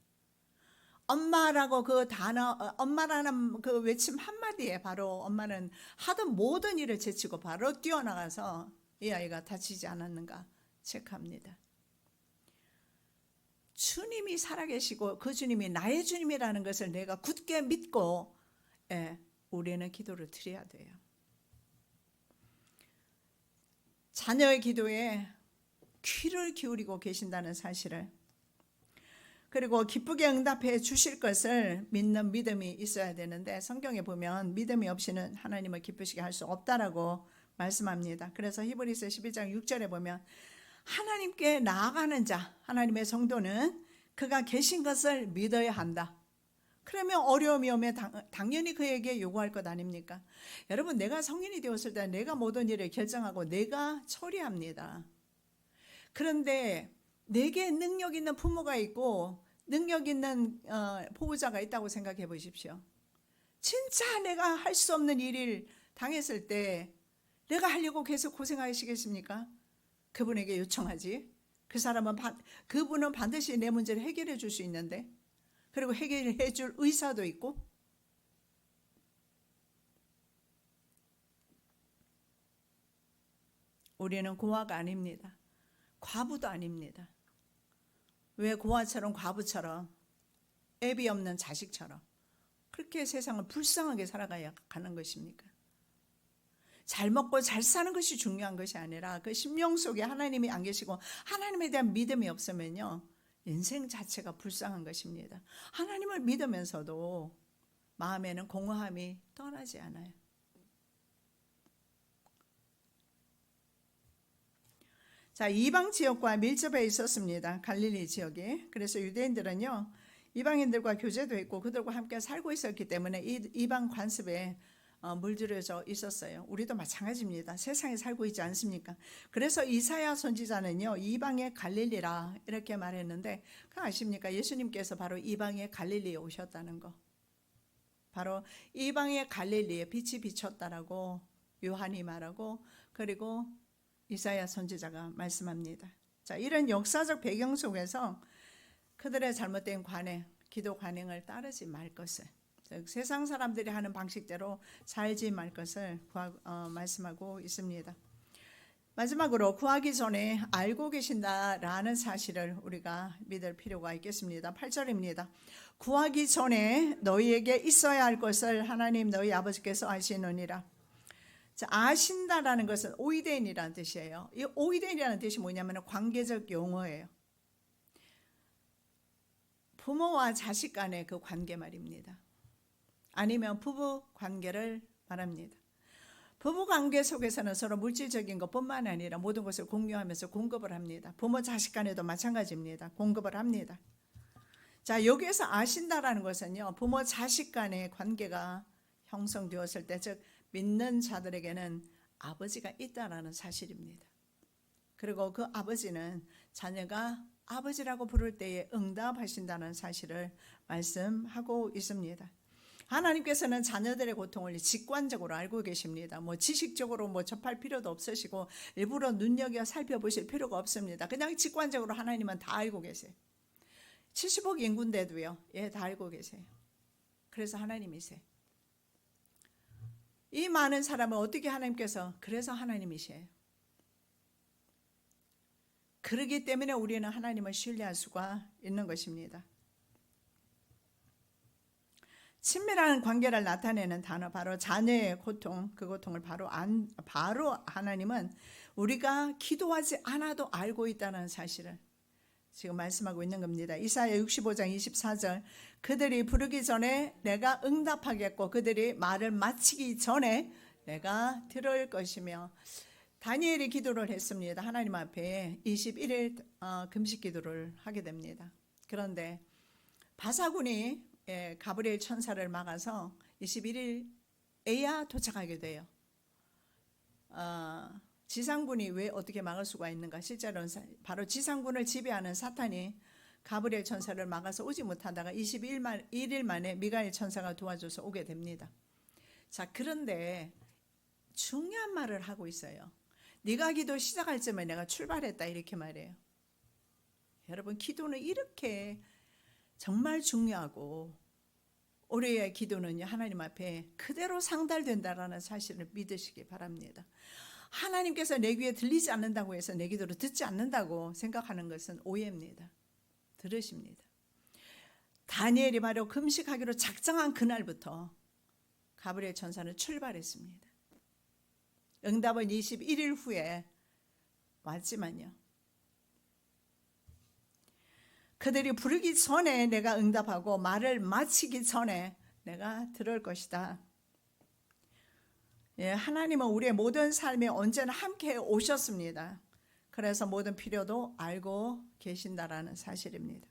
엄마라고 그 단어, 엄마라는 그 외침 한마디에 바로 엄마는 하던 모든 일을 제치고 바로 뛰어나가서 이 아이가 다치지 않았는가 체크합니다. 주님이 살아계시고 그 주님이 나의 주님이라는 것을 내가 굳게 믿고 우리는 기도를 드려야 돼요. 자녀의 기도에 귀를 기울이고 계신다는 사실을, 그리고 기쁘게 응답해 주실 것을 믿는 믿음이 있어야 되는데, 성경에 보면 믿음이 없이는 하나님을 기쁘시게 할 수 없다라고 말씀합니다. 그래서 히브리서 12장 6절에 보면 하나님께 나아가는 자, 하나님의 성도는 그가 계신 것을 믿어야 한다. 그러면 어려움이 오면 당연히 그에게 요구할 것 아닙니까? 여러분, 내가 성인이 되었을 때 내가 모든 일을 결정하고 내가 처리합니다. 그런데 내게 능력 있는 부모가 있고 능력 있는 보호자가 있다고 생각해 보십시오. 진짜 내가 할 수 없는 일을 당했을 때 내가 하려고 계속 고생하시겠습니까? 그분에게 요청하지. 그분은 반드시 내 문제를 해결해 줄 수 있는데, 그리고 해결해 줄 의사도 있고. 우리는 고아가 아닙니다. 과부도 아닙니다. 왜 고아처럼 과부처럼 애비 없는 자식처럼 그렇게 세상을 불쌍하게 살아가야 하는 것입니까? 잘 먹고 잘 사는 것이 중요한 것이 아니라 그 심령 속에 하나님이 안 계시고 하나님에 대한 믿음이 없으면요, 인생 자체가 불쌍한 것입니다. 하나님을 믿으면서도 마음에는 공허함이 떠나지 않아요. 자, 이방 지역과 밀접해 있었습니다. 갈릴리 지역이. 그래서 유대인들은요, 이방인들과 교제도 했고 그들과 함께 살고 있었기 때문에 이방 관습에 물들여져 있었어요. 우리도 마찬가지입니다. 세상에 살고 있지 않습니까? 그래서 이사야 선지자는요, 이방의 갈릴리라 이렇게 말했는데, 그거 아십니까? 예수님께서 바로 이방의 갈릴리에 오셨다는 거. 바로 이방의 갈릴리에 빛이 비쳤다라고 요한이 말하고, 그리고 이사야 선지자가 말씀합니다. 자, 이런 역사적 배경 속에서 그들의 잘못된 관행, 기도 관행을 따르지 말 것을, 세상 사람들이 하는 방식대로 살지 말 것을 말씀하고 있습니다. 마지막으로 구하기 전에 알고 계신다라는 사실을 우리가 믿을 필요가 있겠습니다. 8절입니다. 구하기 전에 너희에게 있어야 할 것을 하나님 너희 아버지께서 아시느니라. 자, 아신다라는 것은 오이덴이라는 뜻이에요. 이 오이덴이라는 뜻이 뭐냐면 관계적 용어예요. 부모와 자식 간의 그 관계 말입니다. 아니면 부부 관계를 말합니다. 부부 관계 속에서는 서로 물질적인 것뿐만 아니라 모든 것을 공유하면서 공급을 합니다. 부모 자식 간에도 마찬가지입니다. 공급을 합니다. 자, 여기에서 아신다라는 것은요, 부모 자식 간의 관계가 형성되었을 때, 즉 믿는 자들에게는 아버지가 있다라는 사실입니다. 그리고 그 아버지는 자녀가 아버지라고 부를 때에 응답하신다는 사실을 말씀하고 있습니다. 하나님께서는 자녀들의 고통을 직관적으로 알고 계십니다. 지식적으로 접할 필요도 없으시고 일부러 눈여겨 살펴보실 필요가 없습니다. 그냥 직관적으로 하나님은 다 알고 계세요. 70억 인구인데도요, 다 알고 계세요. 그래서 하나님이세요. 이 많은 사람을 어떻게 하나님께서, 그래서 하나님이세요. 그렇기 때문에 우리는 하나님을 신뢰할 수가 있는 것입니다. 친밀한 관계를 나타내는 단어 바로 자녀의 고통, 그 고통을 바로 하나님은 우리가 기도하지 않아도 알고 있다는 사실을 지금 말씀하고 있는 겁니다. 이사야 65장 24절 그들이 부르기 전에 내가 응답하겠고 그들이 말을 마치기 전에 내가 들을 것이며 다니엘이 기도를 했습니다. 하나님 앞에 21일 금식 기도를 하게 됩니다. 그런데 바사군이 가브리엘 천사를 막아서 21일에야 도착하게 돼요. 지상군이 왜 어떻게 막을 수가 있는가? 실제로는 바로 지상군을 지배하는 사탄이 가브리엘 천사를 막아서 오지 못하다가 21일 만에 미가엘 천사가 도와줘서 오게 됩니다. 자, 그런데 중요한 말을 하고 있어요. 네가 기도 시작할 쯤에 내가 출발했다 이렇게 말해요. 여러분, 기도는 이렇게 정말 중요하고 우리의 기도는요, 하나님 앞에 그대로 상달된다라는 사실을 믿으시기 바랍니다. 하나님께서 내 귀에 들리지 않는다고 해서 내 기도를 듣지 않는다고 생각하는 것은 오해입니다. 들으십니다. 다니엘이 바로 금식하기로 작정한 그날부터 가브리엘 천사는 출발했습니다. 응답은 21일 후에 왔지만요, 그들이 부르기 전에 내가 응답하고 말을 마치기 전에 내가 들을 것이다. 하나님은 우리의 모든 삶에 언제나 함께 오셨습니다. 그래서 모든 필요도 알고 계신다라는 사실입니다.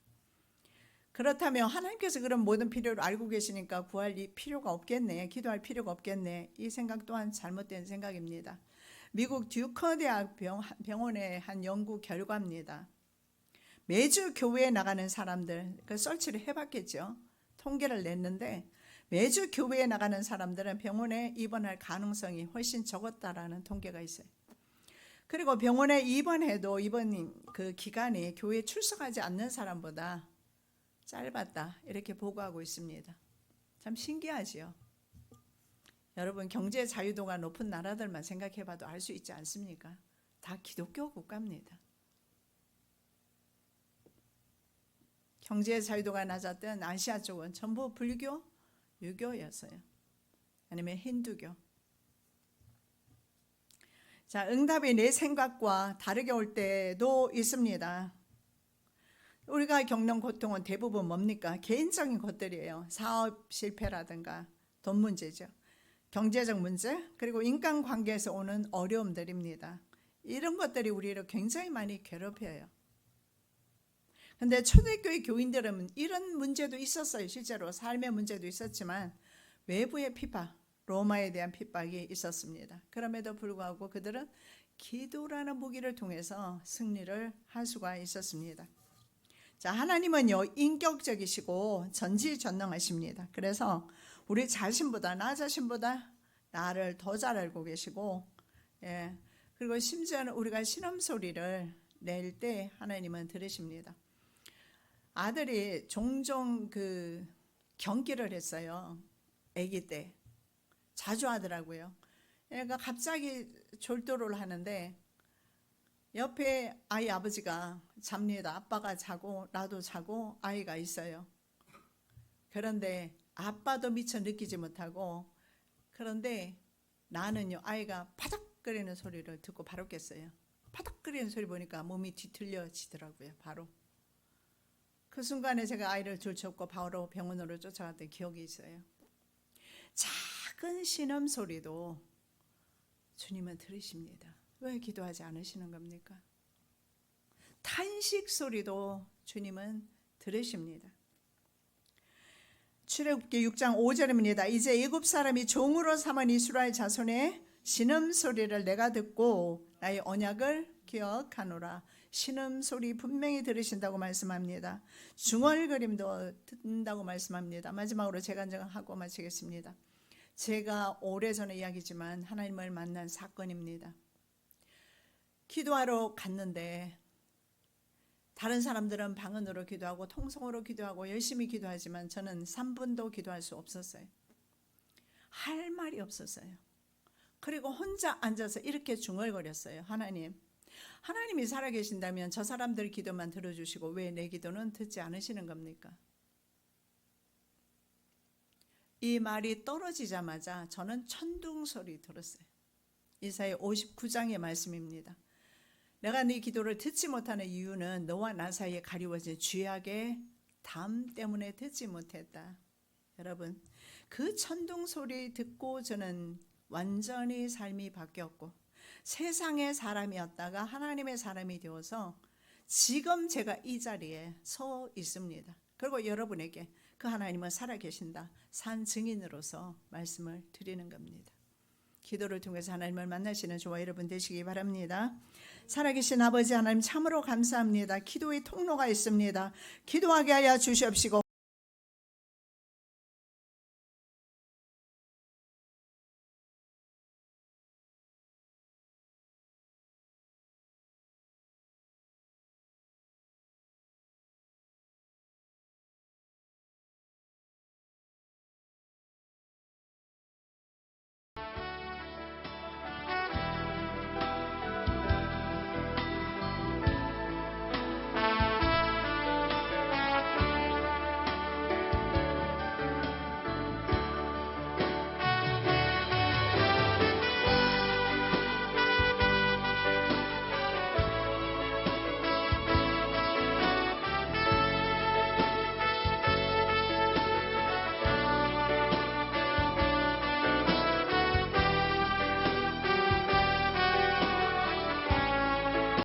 그렇다면 하나님께서 그런 모든 필요를 알고 계시니까 구할 필요가 없겠네, 기도할 필요가 없겠네, 이 생각 또한 잘못된 생각입니다. 미국 듀커 대학 병원의 한 연구 결과입니다. 매주 교회에 나가는 사람들, 그 설치를 해봤겠죠. 통계를 냈는데 매주 교회에 나가는 사람들은 병원에 입원할 가능성이 훨씬 적었다라는 통계가 있어요. 그리고 병원에 입원해도 입원 그 기간이 교회에 출석하지 않는 사람보다 짧았다 이렇게 보고하고 있습니다. 참 신기하지요. 여러분, 경제 자유도가 높은 나라들만 생각해봐도 알 수 있지 않습니까? 다 기독교 국가입니다. 경제 자유도가 낮았던 아시아 쪽은 전부 불교, 유교였어요. 아니면 힌두교. 자, 응답이 내 생각과 다르게 올 때도 있습니다. 우리가 겪는 고통은 대부분 뭡니까? 개인적인 것들이에요. 사업 실패라든가 돈 문제죠. 경제적 문제, 그리고 인간관계에서 오는 어려움들입니다. 이런 것들이 우리를 굉장히 많이 괴롭혀요. 근데 초대교회 교인들은 이런 문제도 있었어요. 실제로 삶의 문제도 있었지만 외부의 핍박, 로마에 대한 핍박이 있었습니다. 그럼에도 불구하고 그들은 기도라는 무기를 통해서 승리를 할 수가 있었습니다. 자, 하나님은요, 인격적이시고 전지전능하십니다. 그래서 우리 자신보다, 나 자신보다 나를 더 잘 알고 계시고, 그리고 심지어는 우리가 신음소리를 낼 때 하나님은 들으십니다. 아들이 종종 그 경기를 했어요. 아기 때 자주 하더라고요. 애가 갑자기 졸도를 하는데 옆에 아이 아버지가 잡니다. 아빠가 자고 나도 자고 아이가 있어요. 그런데 아빠도 미처 느끼지 못하고, 그런데 나는요, 아이가 파닥거리는 소리를 듣고 바로 깼어요. 파닥거리는 소리 보니까 몸이 뒤틀려지더라고요. 바로 그 순간에 제가 아이를 줄쳤고 바로 병원으로 쫓아갔던 기억이 있어요. 작은 신음소리도 주님은 들으십니다. 왜 기도하지 않으시는 겁니까? 탄식 소리도 주님은 들으십니다. 출애굽기 6장 5절입니다. 이제 애굽 사람이 종으로 삼은 이스라엘 자손의 신음소리를 내가 듣고 나의 언약을 기억하노라. 신음소리 분명히 들으신다고 말씀합니다. 중얼거림도 듣는다고 말씀합니다. 마지막으로 제가 하고 마치겠습니다. 제가 오래전의 이야기지만 하나님을 만난 사건입니다. 기도하러 갔는데 다른 사람들은 방언으로 기도하고 통성으로 기도하고 열심히 기도하지만 저는 3분도 기도할 수 없었어요. 할 말이 없었어요. 그리고 혼자 앉아서 이렇게 중얼거렸어요. 하나님이 살아계신다면 저 사람들 기도만 들어주시고 왜 내 기도는 듣지 않으시는 겁니까? 이 말이 떨어지자마자 저는 천둥 소리 들었어요. 이사야 59장의 말씀입니다. 내가 네 기도를 듣지 못하는 이유는 너와 나 사이에 가리워진 죄악의 담 때문에 듣지 못했다. 여러분, 그 천둥 소리 듣고 저는 완전히 삶이 바뀌었고 세상의 사람이었다가 하나님의 사람이 되어서 지금 제가 이 자리에 서 있습니다. 그리고 여러분에게 그 하나님은 살아계신다 산 증인으로서 말씀을 드리는 겁니다. 기도를 통해서 하나님을 만나시는 저와 여러분 되시기 바랍니다. 살아계신 아버지 하나님 참으로 감사합니다. 기도의 통로가 있습니다. 기도하게 하여 주시옵시고